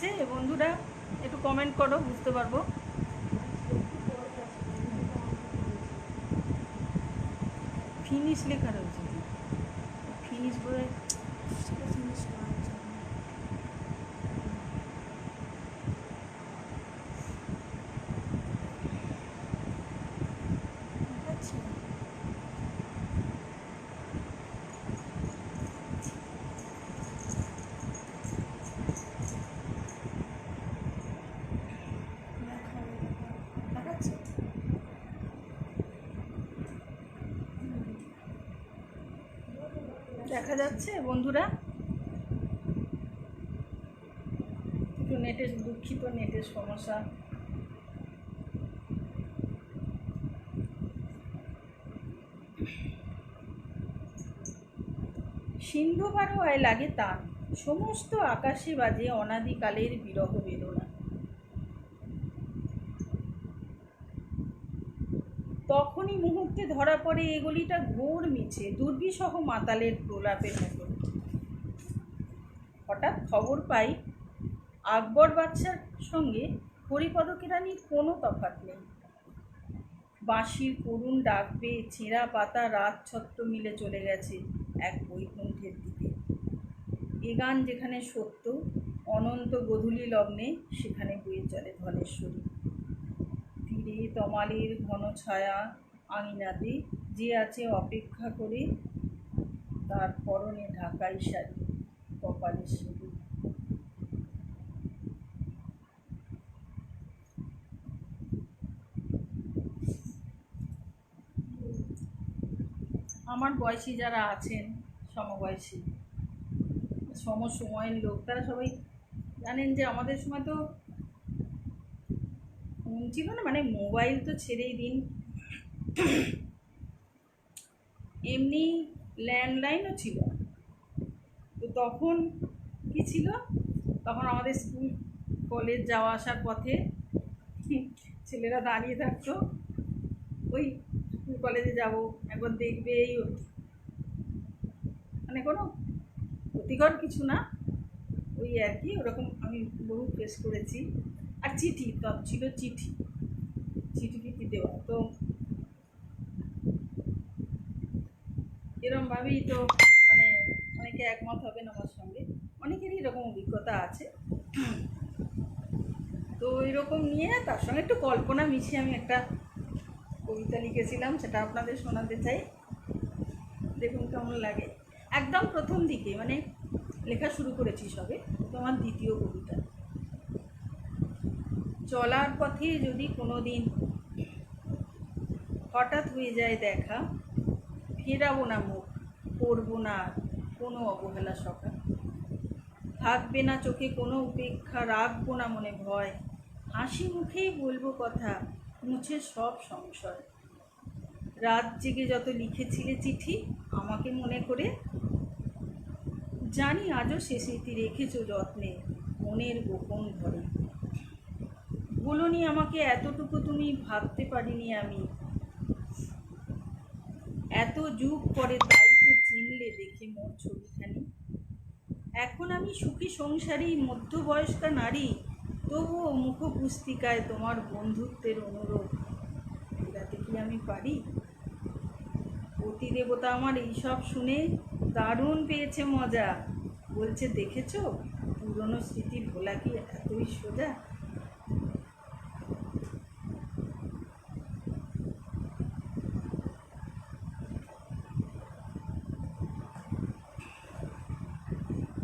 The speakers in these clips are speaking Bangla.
যাচ্ছে বন্ধুরা? একটু কমেন্ট করো, বুঝতে পারবো। ফিনিশ লেখা রয়েছে, ফিনিশ বলে দেখা যাচ্ছে বন্ধুরা? একটু নেটের, দুঃখিত, নেটের সমস্যা। সিন্ধু পাড়োয়ায় লাগে তান, সমস্ত আকাশে বাজে অনাদিকালের বিরহ বেদনা। তখনই মুহূর্তে ধরা পড়ে এগুলিটা ঘোর মিছে, দুর্বিসহ মাতালের প্রলাপের মতো। হঠাৎ খবর পাই আকবর বাদশার সঙ্গে হরিপদ কেরানির কোনো তফাৎ নেই। বাঁশির করুণ ডাক পেয়ে ছেঁড়া পাতা রাত ছত্র মিলে চলে গেছে এক বৈকুণ্ঠের দিকে। এ গান যেখানে সত্য, অনন্ত গধূলি লগ্নে সেখানে বয়ে চলে ধনেশ্বরী। তীরে তমালের ঘন ছায়া আঙিনাতে যে আছে অপেক্ষা করে, তার পরনে ঢাকাই শাড়ি, কপালে সিঁদুর। আমার বয়সী যারা আছেন, সমবয়সী, সমসময়ের লোক, তারা সবাই জানেন যে আমাদের সময় তো ফোন ছিল না, মানে মোবাইল তো ছেড়েই দিন, এমনি ল্যান্ডলাইনও ছিল। তো তখন কি ছিল, তখন আমাদের স্কুল কলেজ যাওয়া আসার পথে ছেলেরা দাঁড়িয়ে থাকতো, ওই স্কুল কলেজে যাব, একবার দেখবে, এই মানে কোনো ক্ষতিকর কিছু না, ওই আর কি, ওরকম আমি বহু ফেস করেছি। আর চিঠি তো ছিল, চিঠি চিঠি দেওয়া, তো এরকমভাবেই তো মানে অনেকে একমত হবেন আমার সঙ্গে, অনেকেরই এরকম অভিজ্ঞতা আছে। তো এরকম নিয়ে তার সঙ্গে একটু কল্পনা মিশিয়ে আমি একটা কবিতা লিখেছিলাম, সেটা আপনাদের শোনাতে চাই, দেখুন কেমন লাগে। একদম প্রথম দিকে মানে লেখা শুরু করেছি সবে, তোমার দ্বিতীয় কবিতা। চলার পথে যদি কোনো দিন হঠাৎ হয়ে যায় দেখা, ফেরাবো না মুখ, করবো না কোনো অবহেলা সকা, থাকবে না চোখে কোনো উপেক্ষা, রাখবো না মনে ভয়, হাসি মুখেই বলবো কথা, মুছে সব সংশয়। রাত জেগে যত লিখেছিলে চিঠি আমাকে মনে করে, জানি আজও সে স্মৃতি রেখেছো যত্নে মনের গোপন ঘরে। বলোনি আমাকে এতটুকু তুমি, ভাবতে পারিনি আমি, এত যুগ পরে তাই তো চিনলে দেখে মোর ছবিখানি। এখন আমি সুখী সংসারী মধ্যবয়স্কা নারী, তবুও মুখপুস্তিকায় তোমার বন্ধুত্বের অনুরোধ ফেরাতে কি আমি পারি? অতিদেবতা আমার এইসব শুনে দারুণ পেয়েছে মজা, বলছে দেখেছো পুরনো স্মৃতি ভোলা কি এতই সোজা।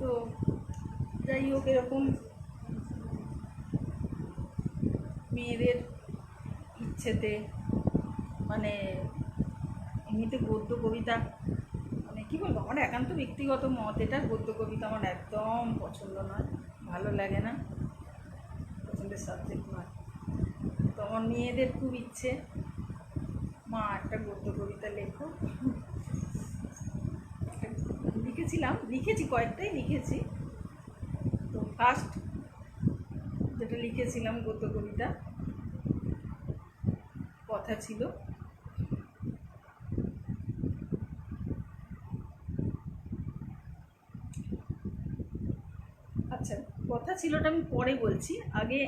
তো যাই হোক, এরকম মেয়েদের ইচ্ছেতে মানে এমনিতে গদ্য কবিতা, মানে কী বলবো, আমার একান্ত ব্যক্তিগত মত, এটা গদ্য কবিতা আমার একদম পছন্দ নয়, ভালো লাগে না, পছন্দের সাবজেক্ট নয়। তো আমার মেয়েদের খুব ইচ্ছে, মা একটা গদ্য কবিতা লেখো। লিখেছি কয়েকটাই লিখেছি। তো ফার্স্ট যেটা লিখেছিলাম গদ্য কবিতা, কথা ছিল। আচ্ছা, কথা ছিল, ওটা আমি পরে বলছি। আগে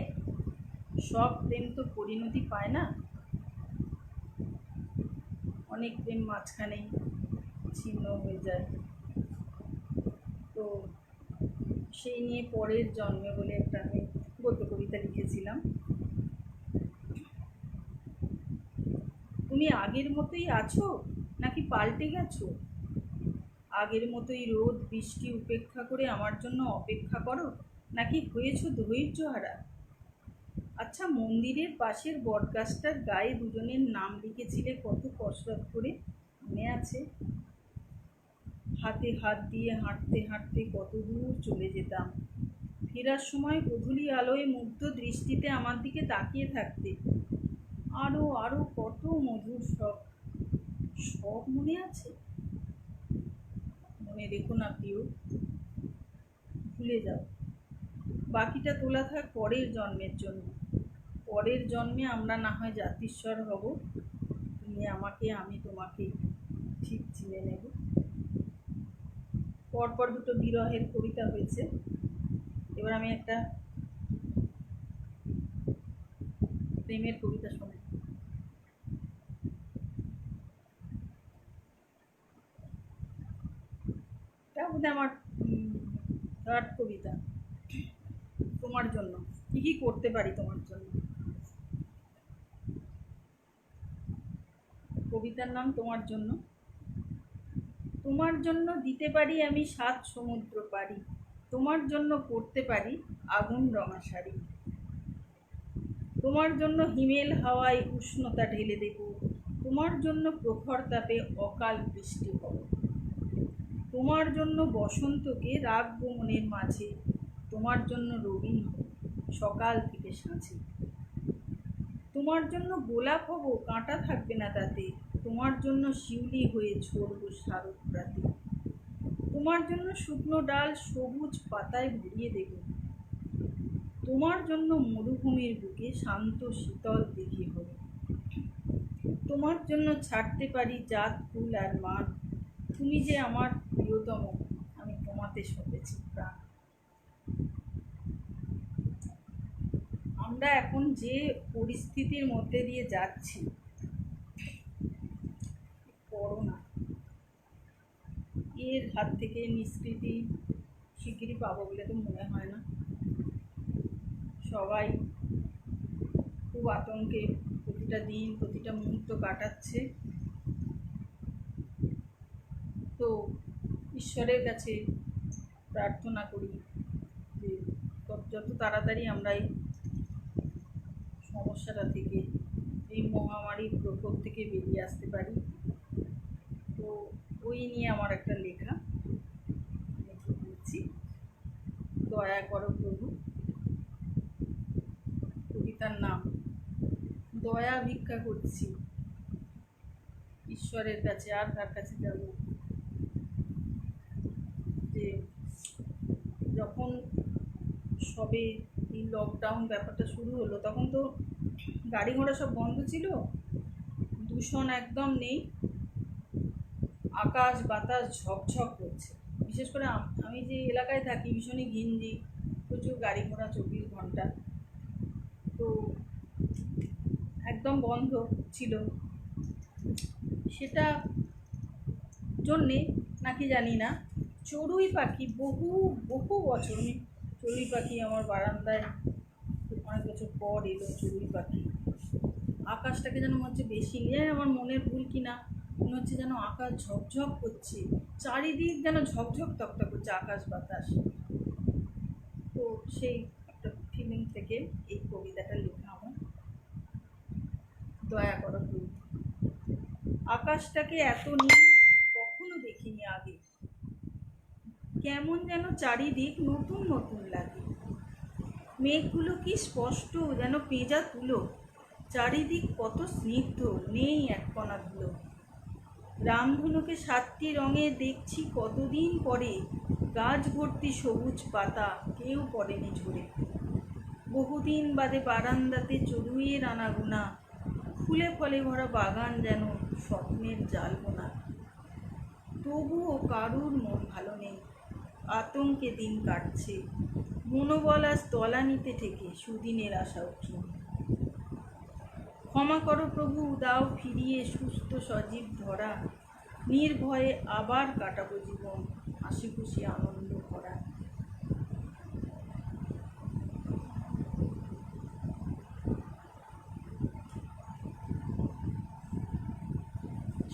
সব প্রেম তো পরিণতি পায় না, অনেক প্রেম মাঝখানেই ছিন্ন হয়ে যায়। তো সেই নিয়ে পরের জন্মে বলে একটা আমি গদ্য কবিতা লিখেছিলাম। তুমি আগের মতোই আছো নাকি পাল্টে গেছো? আগের মতোই রোদ বৃষ্টি উপেক্ষা করে আমার জন্য অপেক্ষা করো, নাকি হয়েছো ধৈর্যহারা? আচ্ছা, মন্দিরের পাশের বটগাছটার গায়ে দুজনের নাম লিখেছিলে কত কসরত করে, মনে আছে? হাতে হাত দিয়ে হাঁটতে হাঁটতে কত দূর চলে যেতাম। ফেরার সময় গোধূলি আলোয় মুগ্ধ দৃষ্টিতে আমার দিকে তাকিয়ে থাকতে। আরও আরও কত মধুর সব সব মনে আছে? মনে রেখো না প্রিয়, ভুলে যাও। বাকিটা তোলা থাক পরের জন্মের জন্য। পরের জন্মে আমরা না হয় জাতিস্বর হব, তুমি আমাকে, আমি তোমাকে ঠিক চিনে নেব। পরপর দুটো বিরহের কবিতা হয়েছে, এবার আমি একটা প্রেমের কবিতা শোনাই। এটা বোধহয় আমার থার্ড কবিতা। তোমার জন্য কি কি করতে পারি তোমার জন্য। কবিতার নাম তোমার জন্য। তোমার জন্য দিতে পারি আমি 7 সমুদ্র পারি, তোমার জন্য পরতে পারি আগুন রঙা শাড়ি। তোমার জন্য হিমেল হাওয়ায় উষ্ণতা ঢেলে দেব, তোমার জন্য প্রখর তাপে অকাল বৃষ্টি হব। তোমার জন্য বসন্তকে রাখবো মনের মাঝে, তোমার জন্য রঙিন হব সকাল থেকে সাঁঝে। তোমার জন্য গোলাপ হব, কাঁটা থাকবে না তাতে, তোমার জন্য শিউলি হয়ে ঝরব শারদ রাতে। তোমার জন্য শুকনো ডাল সবুজ পাতায় ভরিয়ে দেব, তোমার জন্য মরুভূমির বুকে শান্ত শীতল দেখে হবে। তোমার জন্য ছাড়তে পারি জাত ফুল আর মান, তুমি যে আমার প্রিয়তম, আমি তোমাতে সপেছি প্রাণ। আমরা এখন যে পরিস্থিতির মধ্যে দিয়ে যাচ্ছি, করোনা, এর হাত থেকে নিষ্কৃতি শিগগিরই পাবো বলে তো মনে হয় না। সবাই খুব আতঙ্কে প্রতিটা দিন প্রতিটা মুহূর্ত কাটাচ্ছে। তো ঈশ্বরের কাছে প্রার্থনা করি যে যত তাড়াতাড়ি আমরা এই সমস্যাটা থেকে, এই মহামারীর প্রকোপ থেকে বেরিয়ে আসতে পারি। তো ওই নিয়ে আমার একটা লেখা লিখে দিচ্ছি, দয়া করো প্রভু। কবিতার নাম দয়া ভিক্ষা করছি ঈশ্বরের কাছে, আর তার কাছে যাব? যে যখন সবে এই লকডাউন ব্যাপারটা শুরু হলো, তখন তো গাড়ি ঘোড়া সব বন্ধ ছিল, দূষণ একদম নেই, আকাশ বাতাস ঝকঝক করছে। বিশেষ করে আমি যে এলাকায় থাকি ভীষণই ঘিঞ্জি, প্রচুর গাড়ি ঘোড়া 24 ঘন্টা, তো একদম বন্ধ ছিল। সেটা জন্যে নাকি জানি না চড়ুই পাখি বহু বহু বছর, আমি চড়ুই পাখি আমার বারান্দায় অনেক বছর পর এলো চড়ুই পাখি। আকাশটাকে যেন মনে হচ্ছে বেশি নিয়ে, আমার মনের ভুল কি না, মনে হচ্ছে যেন আকাশ ঝকঝক করছে, চারিদিক যেন ঝকঝক তকতা করছে আকাশ বাতাস। তো সেই একটা ফিলিং থেকে এই কবিতাটা লেখা আমার। দয়া করো তুমি। আকাশটাকে এত নীল কখনো দেখিনি আগে, কেমন যেন চারিদিক নতুন নতুন লাগে। মেঘগুলো কি স্পষ্ট, যেন পেঁজা তুলো, চারিদিক কত স্নিগ্ধ, নেই এক কণা ধুলো। রামধনুকে 7টি রঙে দেখছি কতদিন পরে, গাছ ভর্তি সবুজ পাতা, কেউ পড়েনি ঝরে। বহুদিন বাদে বারান্দাতে চড়ুইয়ের আনাগোনা, ফুলে ফলে ভরা বাগান যেন স্বপ্নের জালবোনা। তবুও কারুর মন ভালো নেই, আতঙ্কে দিন কাটছে, মনোবল আজ তলানিতে থেকে সুদিনের আশা উঠল। ক্ষমা করো প্রভু, দাও ফিরিয়ে সুস্থ সজীব ধরা, নির্ভয়ে আবার কাটাবো জীবন হাসি খুশি আনন্দ ভরা।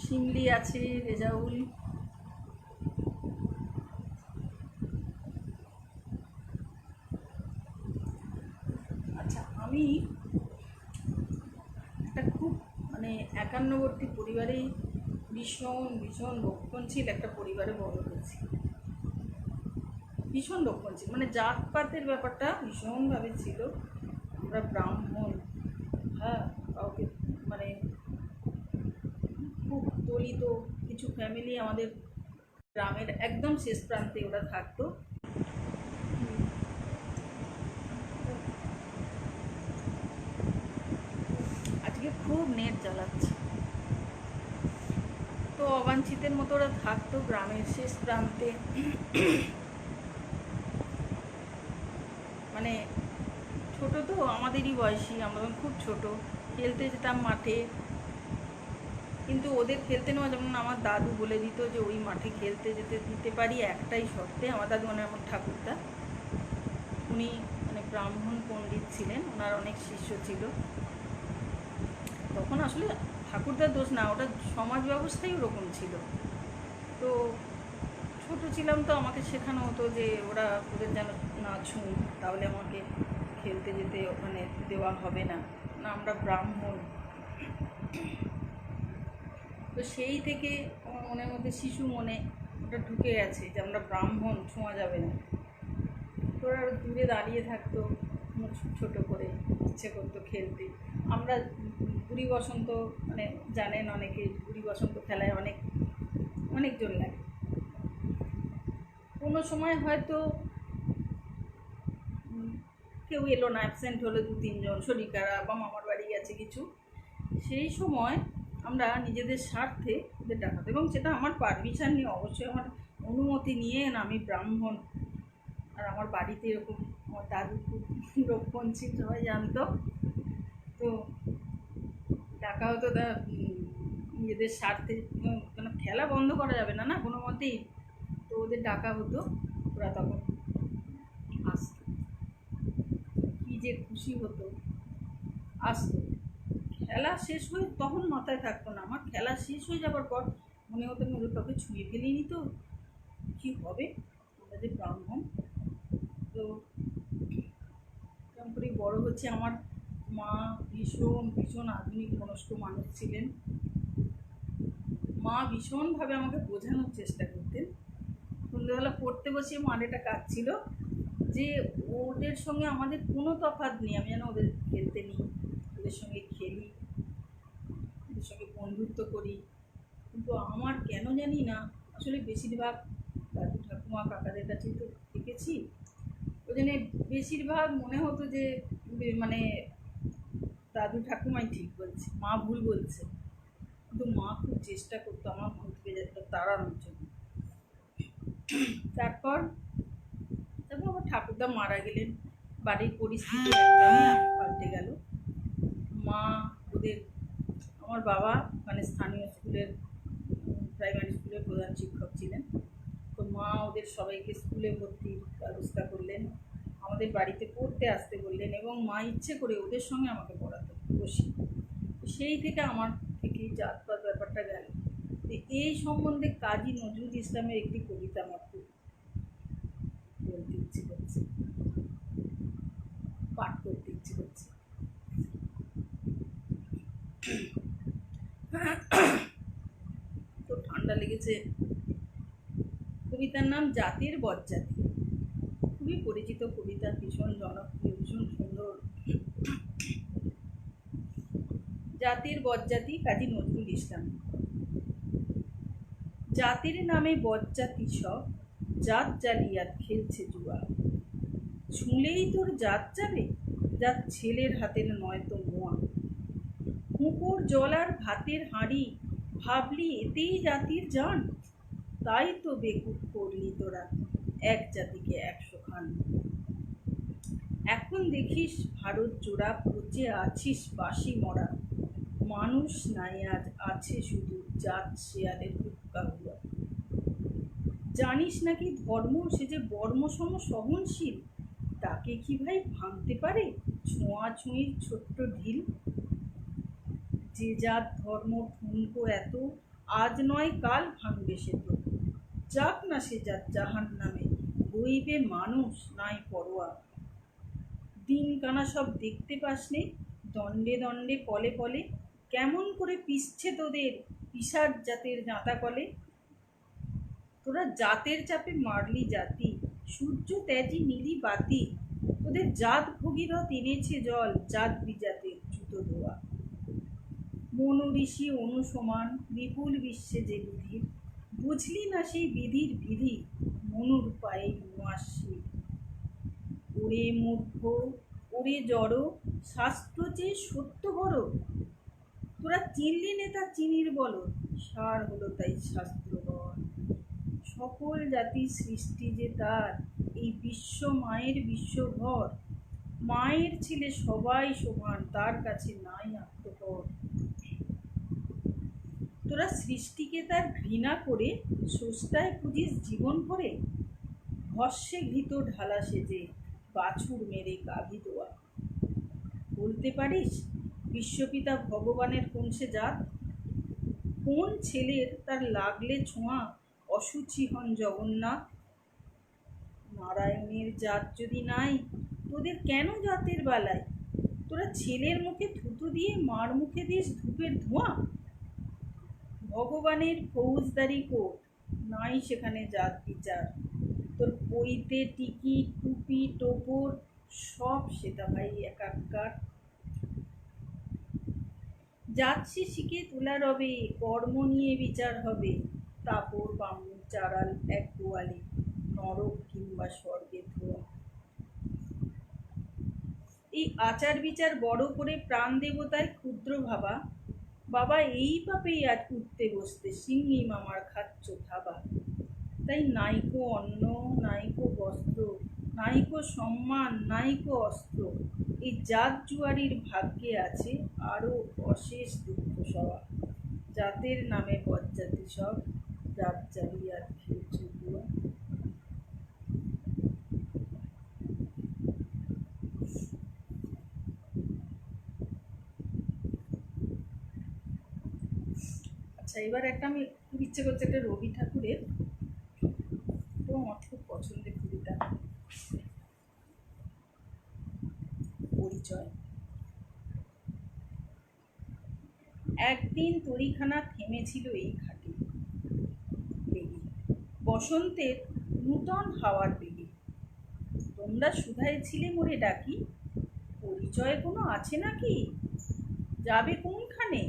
শিমলি আছে, রেজাউল। আচ্ছা, আমি একটা খুব একান্নবর্তী পরিবারেই ভীষণ ভীষণ রক্ষণশীল একটা পরিবারে বড় হয়েছি। ভীষণ রক্ষণশীল জাতপাতের ব্যাপারটা ভীষণভাবে ছিল। আমরা ব্রাহ্মণ, হ্যাঁ, কাউকে খুব দলিত কিছু ফ্যামিলি আমাদের গ্রামের একদম শেষ প্রান্তে ওরা থাকতো। আজকে খুব নেট জ্বালাচ্ছে। তো অবাঞ্ছিতের মতো ওরা থাকতো গ্রামের শেষ প্রান্তে। ছোট তো, আমাদেরই বয়সী, আমরা খুব ছোট, খেলতে যেতাম মাঠে। কিন্তু ওদের খেলতে নেওয়া, যেমন আমার দাদু বলে দিত যে ওই মাঠে খেলতে যেতে দিতে পারি একটাই শর্তে। আমার দাদু আমার ঠাকুরদা, উনি ব্রাহ্মণ পণ্ডিত ছিলেন, ওনার অনেক শিষ্য ছিল। তখন আসলে ঠাকুরদার দোষ না, ওটা সমাজ ব্যবস্থাই ওরকম ছিল। তো ছোট ছিলাম, তো আমাকে শেখানো হতো যে ওদের যেন না ছুঁই, তাহলে আমাকে খেলতে যেতে ওখানে দেওয়া হবে না, আমরা ব্রাহ্মণ। তো সেই থেকে আমার মনের মধ্যে শিশু মনে ওটা ঢুকে গেছে যে আমরা ব্রাহ্মণ, ছোঁয়া যাবে না। তো ওরা দূরে দাঁড়িয়ে থাকতো, মুখ ছোট করে, ইচ্ছে করতো খেলতে। আমরা বুড়ি বসন্ত জানেন অনেকে, বুড়ি বসন্ত খেলায় অনেকজন লাগে। কোনো সময় হয়তো কেউ এলো না, অ্যাবসেন্ট হলো 2-3 জন, শরীর খারাপ বা মামার বাড়ি গেছে কিছু, সেই সময় আমরা নিজেদের স্বার্থে ওদের ডাকাতো, এবং সেটা আমার পারমিশন নিয়ে, অবশ্যই আমার অনুমতি নিয়ে না। আমি ব্রাহ্মণ, আর আমার বাড়িতে এরকম আমার দাদু খুব রক্ষণশীল, সবাই জানতো। তো ডাকা হতো নিজেদের স্বার্থে, খেলা বন্ধ করা যাবে না কোনো মতেই। তো ওদের ডাকা হতো, ওরা তখন আসতো, কি যে খুশি হতো, আসতো। খেলা শেষ হয়ে তখন মাথায় থাকতো না আমার, খেলা শেষ হয়ে যাবার পর মনে হতো না ওদের কাউকে ছুঁয়ে ফেলিনি তো কী হবে, আমরা যে ব্রাহ্মণ। তো এরকম করেই বড়ো হচ্ছে। আমার মা ভীষণ ভীষণ আধুনিক মনস্ক মানুষ ছিলেন। মা ভীষণভাবে আমাকে বোঝানোর চেষ্টা করতেন। সন্ধ্যেবেলা পড়তে বসিয়ে মার এটা কাজ ছিল যে ওদের সঙ্গে আমাদের কোনো তফাৎ নেই, আমি যেন ওদের খেলতে নিই, ওদের সঙ্গে খেলি, ওদের সঙ্গে বন্ধুত্ব করি। কিন্তু আমার কেন জানি না, আসলে বেশিরভাগ দাদু ঠাকুমা কাকাদের কাছেই তো দেখেছি, ওই জন্যে বেশিরভাগ মনে হতো যে দাদু ঠাকুমাই ঠিক বলছে, মা ভুল বলছে। কিন্তু মা খুব চেষ্টা করতো আমার ভুল থেকে যেতে তাড়ানোর জন্য। তারপর আমার ঠাকুরদা মারা গেলেন, বাড়ির পরিস্থিতি একদমই পাল্টে গেল। মা আমার বাবা স্থানীয় স্কুলের, প্রাইমারি স্কুলের প্রধান শিক্ষক ছিলেন। তো মা ওদের সবাইকে স্কুলে ভর্তির ব্যবস্থা করলেন, আমাদের বাড়িতে পড়তে আসতে বললেন, এবং মা ইচ্ছে করে ওদের সঙ্গে আমাকে পড়াতে বসি। সেই থেকে আমার থেকে জাতপাত ব্যাপারটা গেল। এই সম্বন্ধে কাজী নজরুল ইসলামের একটি কবিতা আমার খুব বলতে ইচ্ছে করছে, পাঠ করতে ইচ্ছে করছে। তো ঠান্ডা লেগেছে। কবিতার নাম জাতির বজ্জাতি, খুবই পরিচিত কবিতা, ভীষণ জনপ্রিয়, ভীষণ সুন্দর। জাতির বজ্জাতি, কাজী নজরুল ইসলাম। জাতির নামে বজ্জাতি সব, জাত জালিয়াত খেলছে জুয়া। ছুঁলেই তোর জাত যাবে, জাত ছেলের হাতের নয় তো মোয়া। হুঁকোর জল আর ভাতের হাঁড়ি, ভাবলি এতেই জাতির জান। তাই তো বেকুব করলি তোরা, এক জাতিকে 100 খান। এখন দেখিস ভারত জোড়া পচে আছিস বাসি মরা, মানুষ নাই আজ আছে শুধু জাত শেয়ালের হুক্কা হুয়া। জানিস নাকি ধর্ম সে যে বর্মসম সহনশীল, তাকে কি ভাই ভাঙতে পারে ছোঁয়াছুঁয়ির ছোট্ট ঢিল? যে জাত ধর্ম ঠুনকো এত, আজ নয় কাল ভাঙবে সে তো। যাক না সে জাত জাহান্নামে, বইবে মানুষ নাই পরোয়া। দিন কানা সব দেখতে পাসনে, দণ্ডে দণ্ডে পলে পলে কেমন করে পিষছে তোদের পিসার জাতের জাঁতা কলে। তোরা জাতের চাপে মারলি জাতি, সূর্য ত্যাজি নীলি বাতি, তোদের জাত ভগীরথ এনেছে জল জাত বিজাতের জুতো ধোয়া। মনু ঋষি অনুসমান বিপুল বিশ্বে যে বিধির, বুঝলি না সেই বিধির বিধি মনুর পায়ে নুয়াশি। ওরে মূর্খ ওরে জড়, শাস্ত্র যে সত্য বড়, তোরা চিনলি নে তা চিনির বল, সার হলো তাই শাস্ত্রবর। সকল জাতির সৃষ্টি যে তার, এই বিশ্ব মায়ের বিশ্বভর, মায়ের ছেলে সবাই সমান তার কাছে নাই আত্মপর। তোরা সৃষ্টিকে তার ঘৃণা করে স্রষ্টায় পুজিস জীবন ভরে, ভস্যে ঘৃত ঢালা সেজে বাছুর মেরে গাভী দোয়া। বলতে পারিস বিশ্বপিতা ভগবানের কোন সে জাত? কোন ছেলের তার লাগলে ছোঁয়া অসুচি হন জগন্নাথ? নারায়ণের জাত যদি নাই, তোদের কেন জাতের বেলায়? তোরা ছেলের মুখে থুতু দিয়ে মার মুখে দিস ধূপের ধোঁয়া। ভগবানের ফৌজদারি কোর্ট, নাই সেখানে জাত বিচার। তোর পইতে টিকি টুপি টোপর সব সেটা ভাই একাকার। যাচ্ছি শিখে তোলা রবে, কর্ম নিয়ে বিচার হবে, তাপর বামুন চারাল এক গোয়ালে, নরক কিংবা স্বর্গে ধোয়া। এই আচার বিচার বড় করে প্রাণ দেবতায় ক্ষুদ্র ভাবা, বাবা এই পাপেই আজ উঠতে বসতে সিঙ্গি মামার খাচ্ছ থাবা। তাই নাইকো অন্ন নাইকো বস্ত্র, নাইকো সম্মান নাইকো অস্ত্র, এই জাত জুয়ারির ভাগ্যে আছে আরও অশেষ দুঃখ সওয়া। জাতের নামে বজ্জাতি সব, জাত জ্বালিয়ে আর খেলছে জুয়া। আচ্ছা, এবার একটা আমি খুব ইচ্ছে করছে একটা রবি ঠাকুরের, তো আমার খুব পছন্দের কবিতা, পরিচয়। একদিন তরিখানা থেমেছিল এই ঘাটে, বেগে বসন্তের নূতন হাওয়ার বেগে। তোমরা সুধায় ছিলে মোরে ডাকি, পরিচয় কোনো আছে নাকি? যাবে কোনখানে?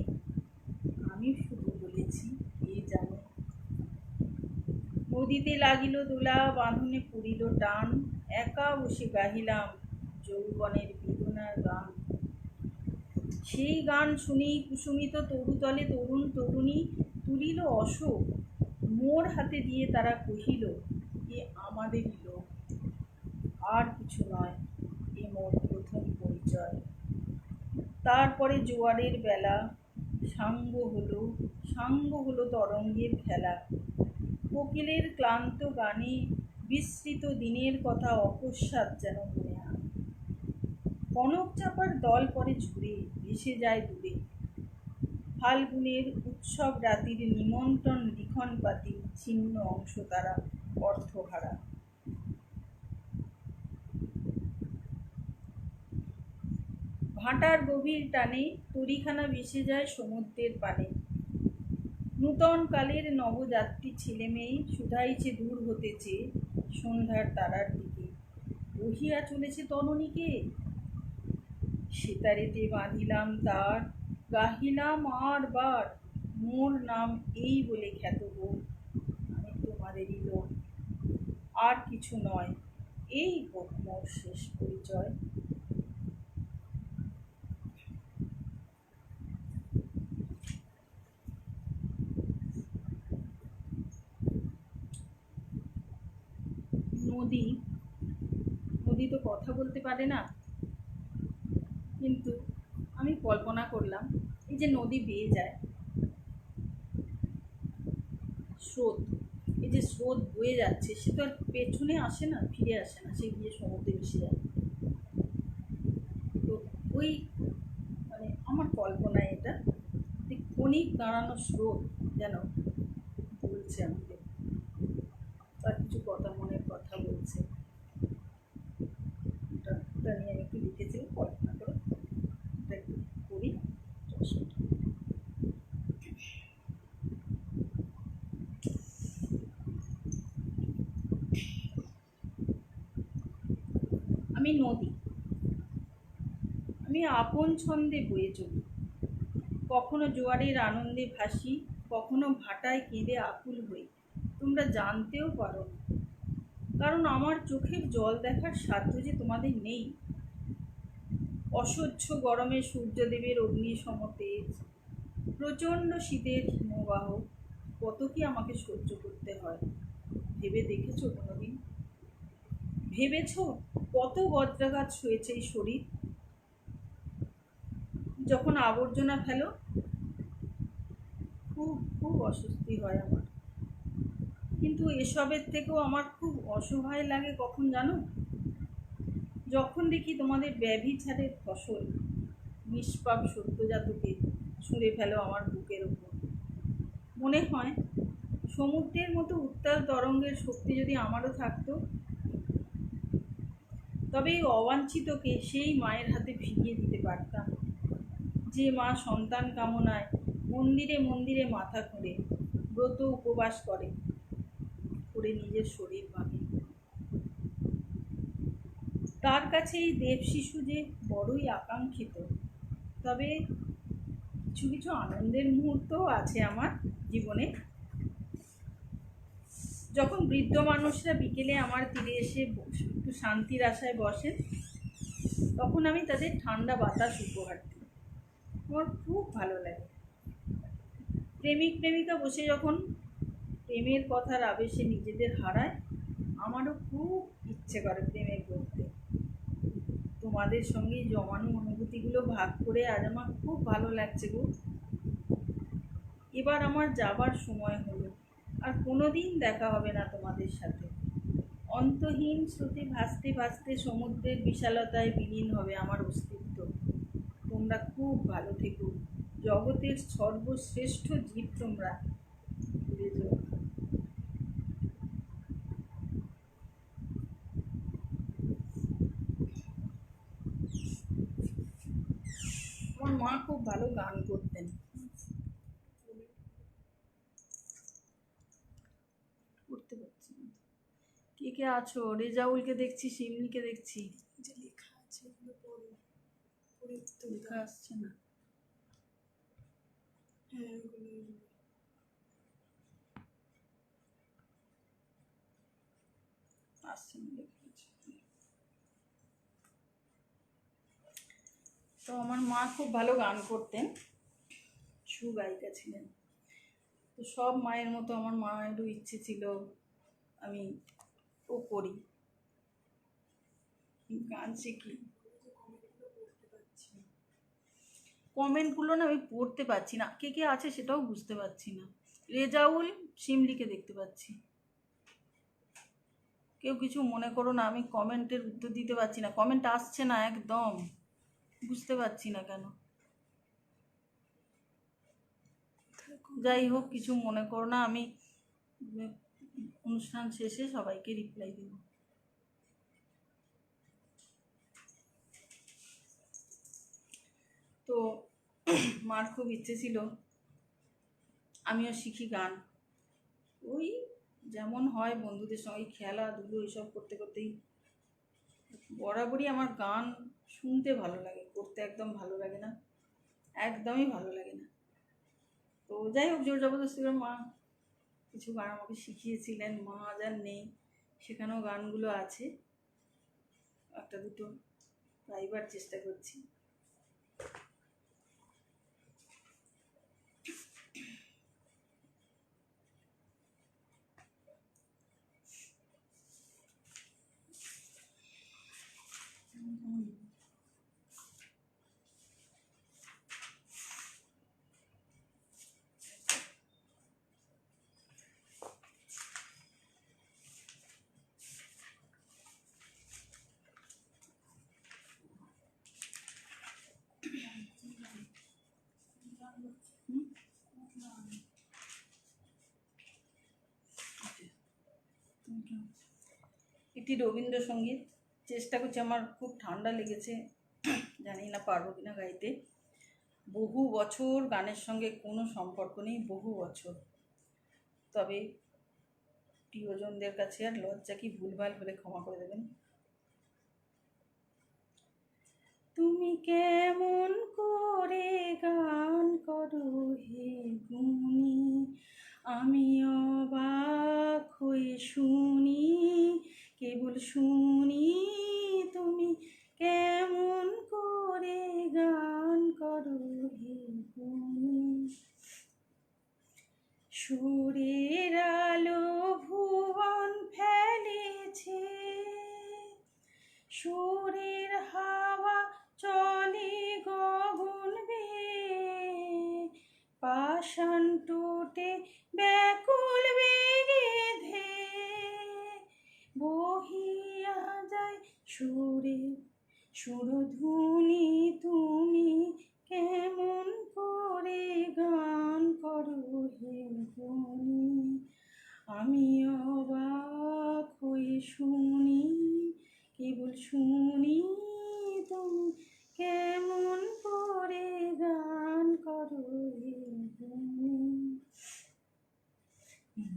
আমি শুধু বলেছি কে জানে। নদীতে লাগিল দোলা বাঁধনে পুরিল টান, একা বসে গাহিলাম যৌবনের বেদনার গান। সেই গান শুনেই কুসুমিত তরুতলে তরুণ তরুণী তুলিল অশোক, মোর হাতে দিয়ে তারা কহিল এ আমাদেরই লোক। আর কিছু নয়, এ মোর প্রথম পরিচয়। তারপরে জোয়ারের বেলা, সাঙ্গ হলো তরঙ্গের খেলা। কোকিলের ক্লান্ত গানে বিস্মৃত দিনের কথা অকস্মাৎ যেন মনে আনে। কনক চাপার দল পরে ঝুরে ভেসে যায় দূরে, ফাল্গুনের উৎসব রাতির নিমন্ত্রণ লিখন পাতি ছিন্ন অংশ তারা অর্থহারা। ভাটার গভীর টানে তরিখানা ভেসে যায় সমুদ্রের পানে। নূতন কালের নবযাত্রী ছেলে মেয়ে শুধাইছে দূর হতেছে সন্ধ্যার তারার দিকে, বহিয়া চলেছে তননীকে। সেতারেতে বাঁধিলাম তার, গাহিলাম আর বার, মোর নাম এই বলে খ্যাত হোক, আমি তোমাদেরই লোক। আর কিছু নয়, এই হোক মোর শেষ পরিচয়। নদী, নদী তো কথা কথা বলতে পারে না, কিন্তু আমি কল্পনা করলাম এই যে নদী বেয়ে যায়, স্রোত, এই যে স্রোত বয়ে যাচ্ছে, সে তো আর পেছনে আসে না, ফিরে আসে না, সে গিয়ে সমুদ্রে মিশে যায়। তো ওই মানে আমার কল্পনায় এটা যে ক্ষণিক দাঁড়ানো স্রোত যেন বলছে আমাকে, তার কিছু কথা, মনের কথা বলছে। ওটা নিয়ে আমি একটু লিখেছিলাম, কল্পনা করে ওটা একটু করি। আমি নদী, আমি আপন ছন্দে বয়ে চলি, কখনো জোয়ারের আনন্দে ভাসি, কখনো ভাটায় কেঁদে আকুল হই। তোমরা জানতেও পারো না, কারণ আমার চোখের জল দেখার সাধ্য যে তোমাদের নেই। অসহ্য গরমে সূর্যদেবের অগ্নিসম তেজ, প্রচণ্ড শীতের হিমবাহ, কত কি আমাকে সহ্য করতে হয়। ভেবে দেখেছো কোনোদিন? ভেবেছ কত বজ্রাঘাত হয়েছে এই শরীর? যখন আবর্জনা ফেলো, খুব খুব অস্বস্তি হয় আমার, কিন্তু এসবের থেকেও আমার খুব অসহায় লাগে কখন জানো? যখন দেখি তোমাদের ব্যভিচারের ফসল, নিষ্পাপ সদ্যজাতকে ছুঁড়ে ফেলো আমার বুকের ওপর। মনে হয় সমুদ্রের মতো উত্তাল তরঙ্গের শক্তি যদি আমারও থাকতো, তবে এই অবাঞ্ছিতকে সেই মায়ের হাতে ফিরিয়ে দিতে পারতাম, যে মা সন্তান কামনায় মন্দিরে মন্দিরে মাথা খুঁড়ে ব্রত উপবাস করে নিজের শরীর ভাঙে। তার কাছে এই দেব শিশু যে বড়ই আকাঙ্ক্ষিত। তবে কিছু কিছু আনন্দের মুহূর্তও আছে আমার জীবনে। যখন বৃদ্ধ মানুষরা বিকেলে আমার তীরে এসে একটু শান্তির আশায় বসেন, তখন আমি তাদের ঠান্ডা বাতাস উপহার দিই, আমার খুব ভালো লাগে। প্রেমিক প্রেমিকা বসে যখন প্রেমের কথার আবেশে নিজেদের হারায়, আমারও খুব ইচ্ছে করে প্রেমে করতে। তোমাদের সঙ্গে জমানো অনুভূতিগুলো ভাগ করে আজ আমার খুব ভালো লাগছে গো। এবার আমার যাবার সময় হলো, আর কোনোদিন দেখা হবে না তোমাদের সাথে। অন্তহীন স্রোতে ভাসতে ভাসতে সমুদ্রের বিশালতায় বিলীন হবে আমার অস্তিত্ব। তোমরা খুব ভালো থেকো, জগতের সর্বশ্রেষ্ঠ জীব তোমরা, ভুলে যেও না। আমার মা খুব ভালো গান করতেন। করতে পারছি না। কে কে আছো? রেজাউলকে দেখছি, শিমলিকে দেখছি। যে লেখা আছে এগুলো পড়ো, পড়ে উত্তর লেখা দাও। আসছে না। হ্যাঁ ওগুলো আসছে না, লেখা আছে। তো আমার মা খুব ভালো গান করতেন, সুগায়িকা ছিলেন। তো সব মায়ের মতো আমার মায়েরও ইচ্ছে ছিল আমি ও করি, গান শিখি। পড়তে পারছি না। কমেন্টগুলো না আমি পড়তে পারছি না, কে কে আছে সেটাও বুঝতে পারছি না। রেজাউল, শিমলিকে দেখতে পাচ্ছি। কেউ কিছু মনে করো না, আমি কমেন্টের উত্তর দিতে পারছি না, কমেন্ট আসছে না একদম, বুঝতে পারছি না কেন। যাই হোক, কিছু মনে করো না, আমি অনুষ্ঠান শেষে সবাইকে রিপ্লাই দেব। তো মার খুব ইচ্ছে ছিল আমিও শিখি গান। ওই যেমন হয় বন্ধুদের সঙ্গে খেলাধুলো এইসব করতে করতেই, বরাবরই আমার গান শুনতে ভালো লাগে, করতে একদম ভালো লাগে না, একদমই ভালো লাগে না। তো যাই হোক, জোর জবরদস্তি করে মা কিছু গান আমাকে শিখিয়েছিলেন। মা আজ আর নেই, সেখানেও গানগুলো আছে, একটা দুটো গাইবার চেষ্টা করছি। একটি রবীন্দ্রসঙ্গীত চেষ্টা করছি। আমার খুব ঠান্ডা লেগেছে, জানি না পারবো কিনা গাইতে। বহু বছর গানের সঙ্গে কোনো সম্পর্ক নেই, বহু বছর, তবে প্রিয়জনদের কাছে আর লজ্জা কি, ভুলভাল হলে ক্ষমা করে দেবেন। তুমি কেমন করে গান করো হে গুণী, আমি অবাক হয়ে শুনি, কেবল শুনি তুমি কেমন করে গান করো হে গুণী। সুরের আলো ভুবন ফেলেছে, সুরের হাওয়া চলে গগন বেয়ে, পাষাণ টুটে ব্যাকুল বেগে ধে, বহিয়া যায় সুরে সুরধুনি, তুমি কেমন করে গান করো হে গুণী, আমি অবাক হয়ে শুনি, কেবল শুনি তুমি কেমন করে গান করো হে গুণী।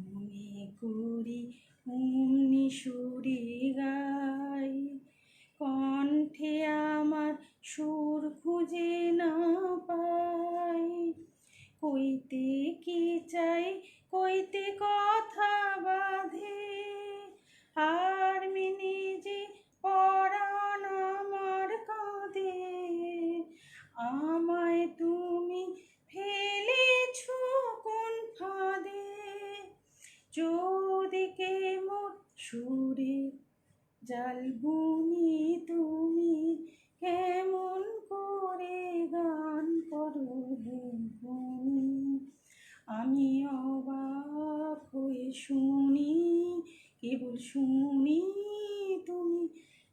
মনে করি অমনি সুরে গাই, কণ্ঠে আমার সুর খুঁজে না পাই, কইতে কি চাই কইতে কথা বাঁধে, আর মিনি যে পরাণ আমার কাঁদে, আমায় তুমি ফেলেছো কোন ফাঁদে, চৌদিকে মোর সুরে জাল বুনি, তুমি কেমন করে গান করো হে গুণী, আমি অবাক হয়ে শুনি, কেবল শুনি তুমি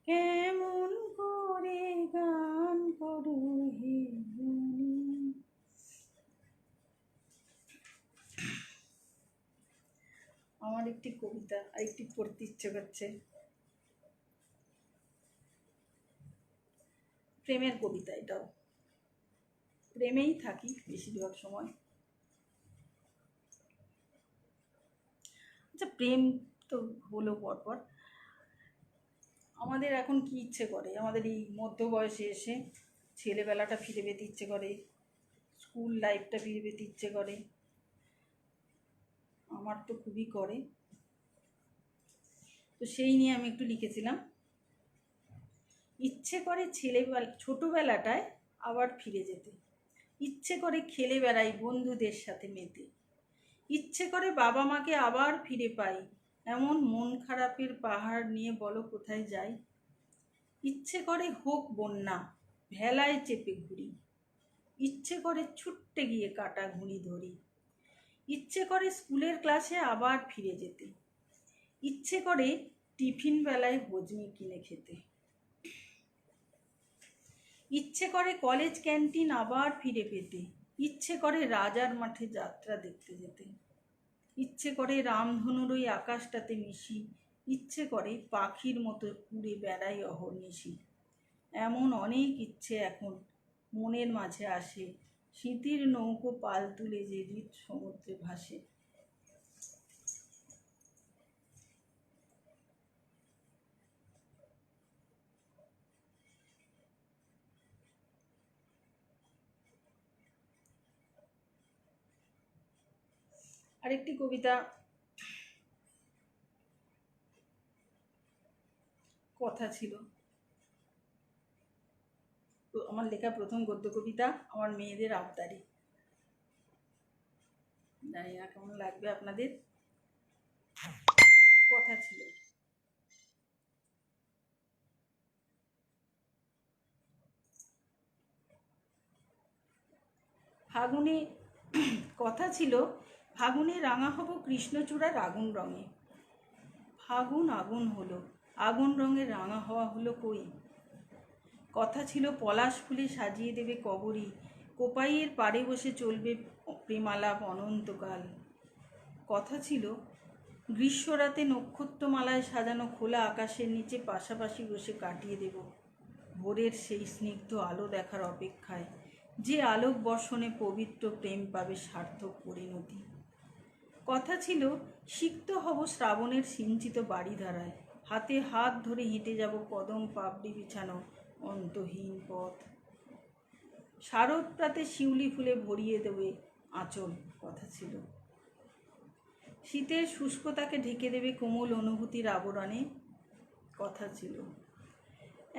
কেমন করে গান করো হে গুণী। আমার একটি কবিতা আরেকটি পড়তে ইচ্ছে করছে, প্রেমের কবিতা। এটাও প্রেমেই থাকি বেশিরভাগ সময়। আচ্ছা, প্রেম তো হলো পরপর, আমাদের এখন কি ইচ্ছে করে, আমাদের এই মধ্য বয়সে এসে ছেলেবেলাটা ফিরে পেতে ইচ্ছে করে, স্কুল লাইফটা ফিরে পেতে ইচ্ছে করে, আমার তো খুবই করে। তো সেই নিয়ে আমি একটু লিখেছিলাম। ইচ্ছে করে ছোটোবেলাটায় আবার ফিরে যেতে, ইচ্ছে করে খেলে বেড়াই বন্ধুদের সাথে মেতে, ইচ্ছে করে বাবা মাকে আবার ফিরে পাই, এমন মন খারাপের পাহাড় নিয়ে বলো কোথায় যাই। ইচ্ছে করে হোক বন্যা, ভেলায় চেপে ঘুরি, ইচ্ছে করে ছুট্টে গিয়ে কাটা ঘুড়ি ধরি, ইচ্ছে করে স্কুলের ক্লাসে আবার ফিরে যেতে, ইচ্ছে করে টিফিন বেলায় হজমি কিনে খেতে, ইচ্ছে করে কলেজ ক্যান্টিন আবার ফিরে পেতে, ইচ্ছে করে রাজার মাঠে যাত্রা দেখতে যেতে, ইচ্ছে করে রামধনুর ওই আকাশটাতে মিশি, ইচ্ছে করে পাখির মতো উড়ে বেড়াই অহর্নিশি। এমন অনেক ইচ্ছে এখন মনের মাঝে আসে, স্মৃতির নৌকো পাল তুলে যে হৃদ সমুদ্রে ভাসে। আরেকটি কবিতা, কথা ছিল, আমার লেখা প্রথম গদ্য কবিতা, আমার মেয়েদের আবদারি। জানি না কেমন লাগবে আপনাদের। কথা ছিল। ফাগুনে কথা ছিল, ফাগুনে রাঙা হব কৃষ্ণচূড়ার আগুন রঙে, ফাগুন আগুন হলো, আগুন রঙে রাঙা হওয়া হলো কই। কথা ছিল পলাশ ফুলে সাজিয়ে দেবে কবরী, কোপাইয়ের পাড়ে বসে চলবে প্রেমালাপ অনন্তকাল। কথা ছিল গ্রীষ্মরাতে নক্ষত্রমালায় সাজানো খোলা আকাশের নিচে পাশাপাশি বসে কাটিয়ে দেব ভোরের সেই স্নিগ্ধ আলো দেখার অপেক্ষায়, যে আলোক বর্ষণে পবিত্র প্রেম পাবে সার্থক পরিণতি। কথা ছিল সিক্ত হব শ্রাবণের সিঞ্চিত বাড়িধারায়, হাতে হাত ধরে হেঁটে যাব কদম পাপড়ি বিছানো অন্তহীন পথ। শারদ প্রাতে শিউলি ফুলে ভরিয়ে দেবে আঁচল, কথা ছিল। শীতের শুষ্কতাকে ঢেকে দেবে কোমল অনুভূতির আবরণে, কথা ছিল।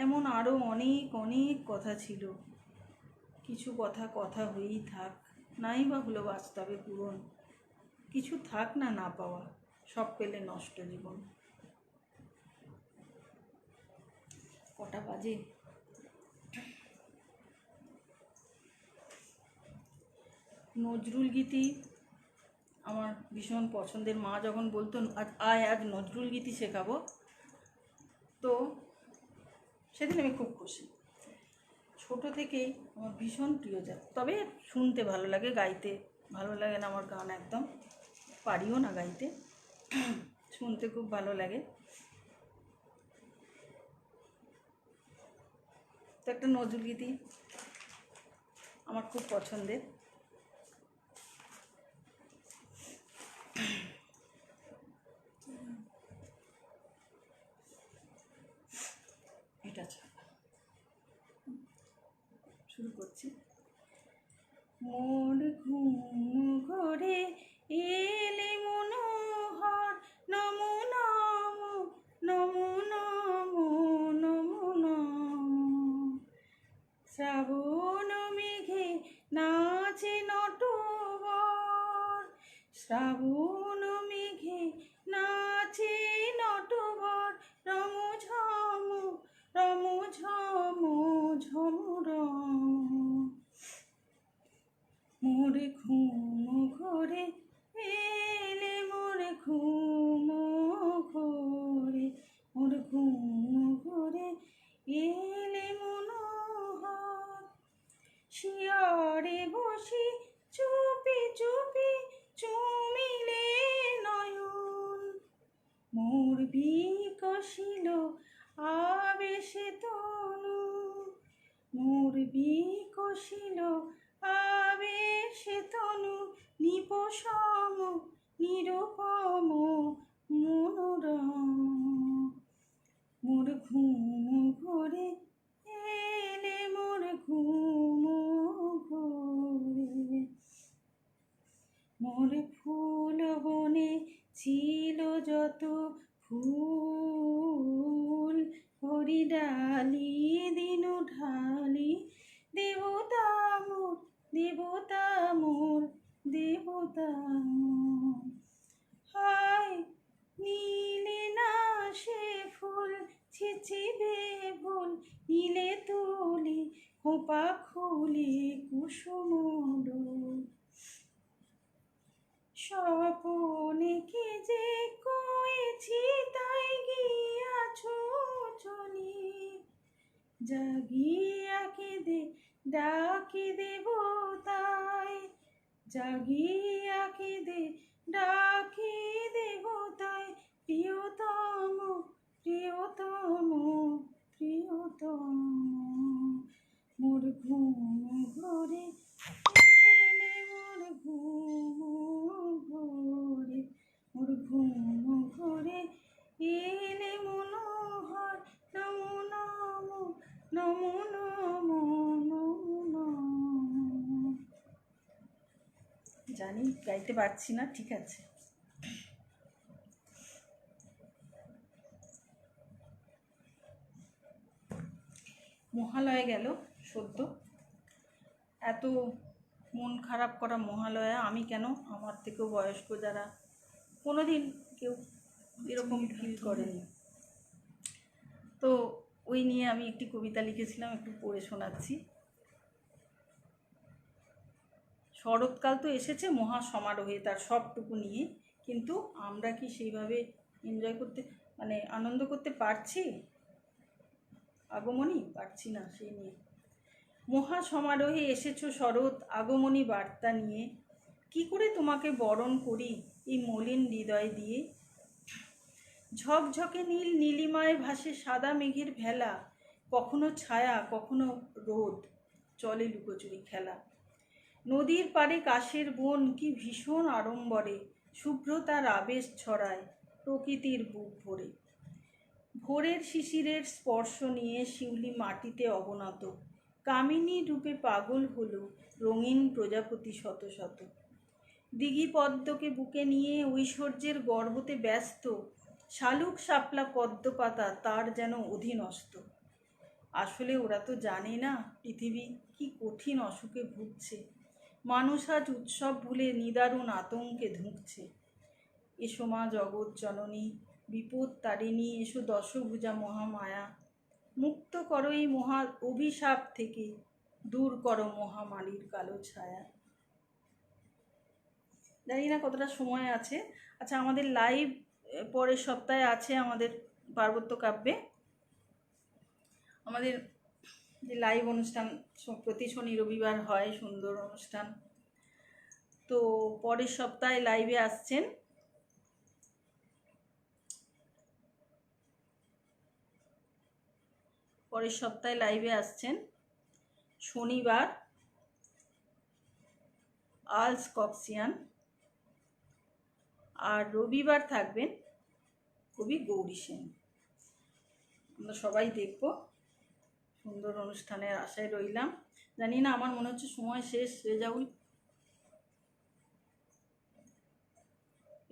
এমন আরও অনেক অনেক কথা ছিল। কিছু কথা কথা হয়েই থাক, নাই বা হলো বাস্তবে পূরণ। কিছু থাক না না পাওয়া, সব পেলে নষ্ট জীবন। কটা বাজে? নজরুল গীতি আমার ভীষণ পছন্দের। মা যখন বলতো আয় আজ নজরুল গীতি শেখাবো, তো সেদিন আমি খুব খুশি। ছোট থেকেই আমার ভীষণ প্রিয় যায়, তবে শুনতে ভালো লাগে, গাইতে ভালো লাগে না। আমার গান একদম পারিও না গাইতে, শুনতে খুব ভালো লাগে। তো একটা নজরুল গীতি আমার খুব পছন্দের। এটা শুরু করছি। মোর ঘুম ঘরে এলে মনোহর, নমো নমো নমো নমো নমো নমো। শ্রাবণ মেঘে নাচে নটবর, শ্রাবণ মেঘে নাচে নটবর, রম ঝম রম ঝম ঝম রম। মোর ঘুম ঘরে এলে মোর ঘুম ঘরে, মোর ঘুম ঘরে এলে মনোহর। শিয়রে বসি চুপি চুপি চুমিলে নয়ন, মোর বিকশিল আবেশে তনু, মোর বিকশিল আবেশে তনু, নিপসম নিরুপম মনোরম। মোর ঘুম ঘরে এলে মোর ঘুম ঘরে, মোর ফুল বনে ছিল যত ফুল, হরি ডালি দিন ঢালি, দেবতা মোর দেবতা মোর দেবতা মোর। হায় নীলে না সে ফুল, ছিচিবে ভুল, নীলে তুলি খোপা খুলি কুসুম ডোল। স্বপনে কি যে কয়েছি তাই গিয়াছ চলি, জাগিয়া কেঁদে ডাকি দেবতায়, জাগিয়া কেঁদে ডাকি দেবতায়, প্রিয়তম প্রিয়তম প্রিয়তম। মোর ঘুম ঘরে এলে মোর ঘুম ঘরে, মোর ঘুম ঘরে এলে মনোহর, নমো নমো নমো নমো নমো নমো। জানি গাইতে পারছি না, ঠিক আছে। মহালয়া গেল সদ্য, এত মন খারাপ করা মহালয়া আমি কেন, আমার থেকেও বয়স্ক যারা কোনোদিন কেউ এরকম ফিল করেনি। তো ওই নিয়ে আমি একটি কবিতা লিখেছিলাম, একটু পড়ে শোনাচ্ছি। শরৎকাল তো এসেছে মহা সমারোহে তার সবটুকু নিয়ে, কিন্তু আমরা কি সেইভাবে এনজয় করতে মানে আনন্দ করতে পারছি? আগমনী পারছি না, সেই নিয়ে। মহা সমারোহে এসেছো শরৎ আগমনী বার্তা নিয়ে, কি করে তোমাকে বরণ করি এই মলিন হৃদয় দিয়ে। ঝকঝকে নীল নীলিমায় ভাসে সাদা মেঘের ভেলা, কখনো ছায়া কখনো রোদ, চলে লুকোচুরি খেলা। নদীর পাড়ে কাশের বন কি ভীষণ আড়ম্বরে শুভ্রতার আবেশ ছড়ায় প্রকৃতির বুক ভরে। ভোরের শিশিরের স্পর্শ নিয়ে শিউলি মাটিতে অবনত, কামিনী রূপে পাগল হলো রঙিন প্রজাপতি শত শত। দিঘি পদ্মকে বুকে নিয়ে ঐশ্বর্যের গর্বতে ব্যস্ত, শালুক শাপলা পদ্মপাতা তার যেন অধীনস্থ। আসলে ওরা তো জানে না পৃথিবী কি কঠিন অসুখে ভুগছে, মানুষ আজ উৎসব ভুলে নিদারুণ আতঙ্কে ধুঁকছে। এসো মা জগৎ জননী, বিপদ তারিণী, এসো দশভুজা মহামায়া, মুক্ত করো এই মহা অভিশাপ থেকে, দূর করো মহামারীর কালো ছায়া। জানি না কতটা সময় আছে। আচ্ছা, আমাদের লাইভ পরের সপ্তাহে আছে আমাদের পার্বত্য কাব্যে। আমাদের যে লাইভ অনুষ্ঠান প্রতি শনি রবিবার হয়, সুন্দর অনুষ্ঠান, তো পরের সপ্তাহে লাইভে আসছেন শনিবার আলস কক্সিয়ান, আর রবিবার থাকবেন কবি গৌরী সেন। আমরা সবাই দেখব, সুন্দর অনুষ্ঠানের আশায় রইলাম। জানি না, আমার মনে হচ্ছে সময় শেষ।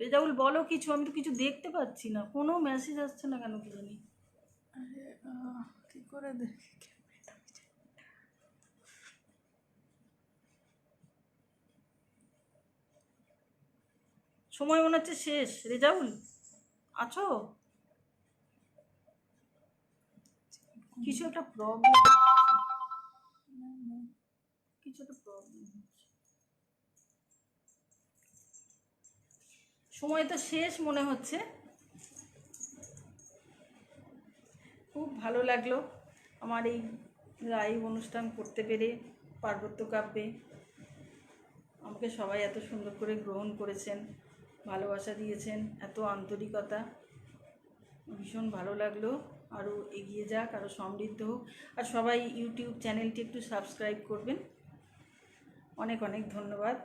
রেজাউল বলো কিছু, আমি তো কিছু দেখতে পাচ্ছি না, কোনো মেসেজ আসছে না কেন কি জানি। আরে কি করে দেখি? সময় মনে হচ্ছে শেষ। রেজাউল আছো? কিছু একটা প্রবলেম, সময় তো শেষ মনে হচ্ছে। খুব ভালো লাগলো আমার এই লাইভ অনুষ্ঠান করতে পেরে পার্বত্য কাব্যে। আমাকে সবাই এত সুন্দর করে গ্রহণ করেছেন, ভালোবাসা দিয়েছেন, এত আন্তরিকতা, ভীষণ ভালো লাগলো। আরও এগিয়ে যাক, আরও সমৃদ্ধ হোক। আর সবাই ইউটিউব চ্যানেলটি একটু সাবস্ক্রাইব করবেন। অনেক অনেক ধন্যবাদ।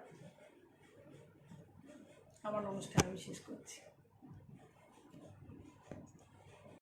আমার অনুষ্ঠান আমি শেষ করছি।